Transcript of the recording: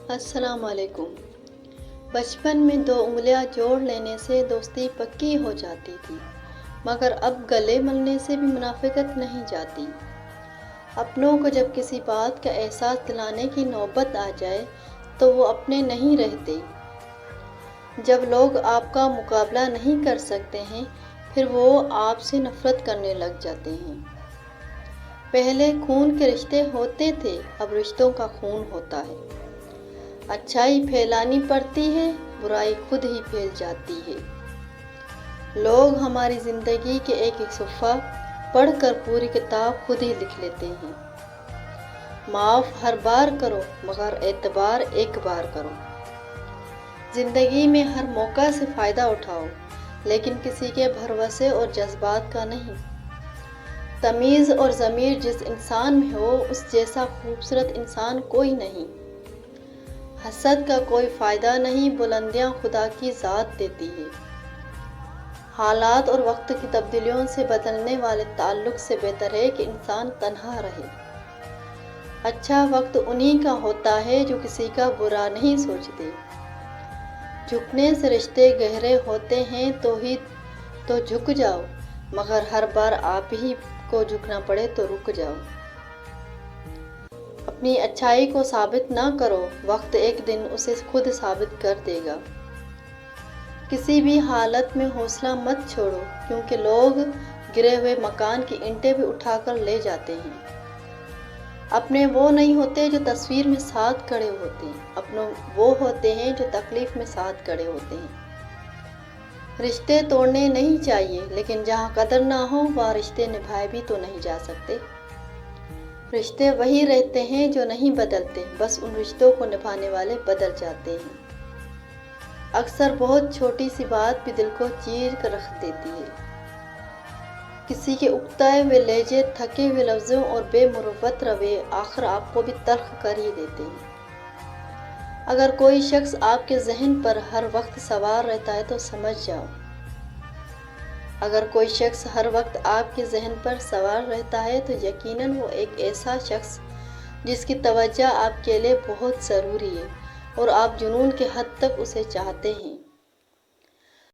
السلام علیکم۔ بچپن میں 2 انگلیاں جوڑ لینے سے دوستی پکی ہو جاتی تھی، مگر اب گلے ملنے سے بھی منافقت نہیں جاتی۔ اپنوں کو جب کسی بات کا احساس دلانے کی نوبت آ جائے تو وہ اپنے نہیں رہتے۔ جب لوگ آپ کا مقابلہ نہیں کر سکتے ہیں، پھر وہ آپ سے نفرت کرنے لگ جاتے ہیں۔ پہلے خون کے رشتے ہوتے تھے، اب رشتوں کا خون ہوتا ہے۔ اچھائی پھیلانی پڑتی ہے، برائی خود ہی پھیل جاتی ہے۔ لوگ ہماری زندگی کے ایک صفحہ پڑھ کر پوری کتاب خود ہی لکھ لیتے ہیں۔ معاف ہر بار کرو، مگر اعتبار ایک بار کرو۔ زندگی میں ہر موقع سے فائدہ اٹھاؤ، لیکن کسی کے بھروسے اور جذبات کا نہیں۔ تمیز اور ضمیر جس انسان میں ہو، اس جیسا خوبصورت انسان کوئی نہیں۔ حسد کا کوئی فائدہ نہیں، بلندیاں خدا کی ذات دیتی ہے۔ حالات اور وقت کی تبدیلیوں سے بدلنے والے تعلق سے بہتر ہے کہ انسان تنہا رہے۔ اچھا وقت انہی کا ہوتا ہے جو کسی کا برا نہیں سوچتے۔ جھکنے سے رشتے گہرے ہوتے ہیں تو جھک جاؤ، مگر ہر بار آپ ہی کو جھکنا پڑے تو رک جاؤ۔ اپنی اچھائی کو ثابت نہ کرو، وقت ایک دن اسے خود ثابت کر دے گا۔ کسی بھی حالت میں حوصلہ مت چھوڑو، کیونکہ لوگ گرے ہوئے مکان کی اینٹیں بھی اٹھا کر لے جاتے ہیں۔ اپنے وہ نہیں ہوتے جو تصویر میں ساتھ کھڑے ہوتے ہیں، اپنے وہ ہوتے ہیں جو تکلیف میں ساتھ کھڑے ہوتے ہیں۔ رشتے توڑنے نہیں چاہیے، لیکن جہاں قدر نہ ہو وہاں رشتے نبھائے بھی تو نہیں جا سکتے۔ رشتے وہی رہتے ہیں جو نہیں بدلتے، بس ان رشتوں کو نبھانے والے بدل جاتے ہیں۔ اکثر بہت چھوٹی سی بات بھی دل کو چیر کر رکھ دیتی ہے۔ کسی کے اکتائے ہوئے لہجے، تھکے ہوئے لفظوں اور بے مروت رویے آخر آپ کو بھی تلخ کر ہی دیتے ہیں۔ اگر کوئی شخص آپ کے ذہن پر ہر وقت سوار رہتا ہے تو سمجھ جاؤ۔ اگر کوئی شخص ہر وقت آپ کے ذہن پر سوار رہتا ہے تو یقیناً وہ ایک ایسا شخص جس کی توجہ آپ کے لیے بہت ضروری ہے اور آپ جنون کے حد تک اسے چاہتے ہیں۔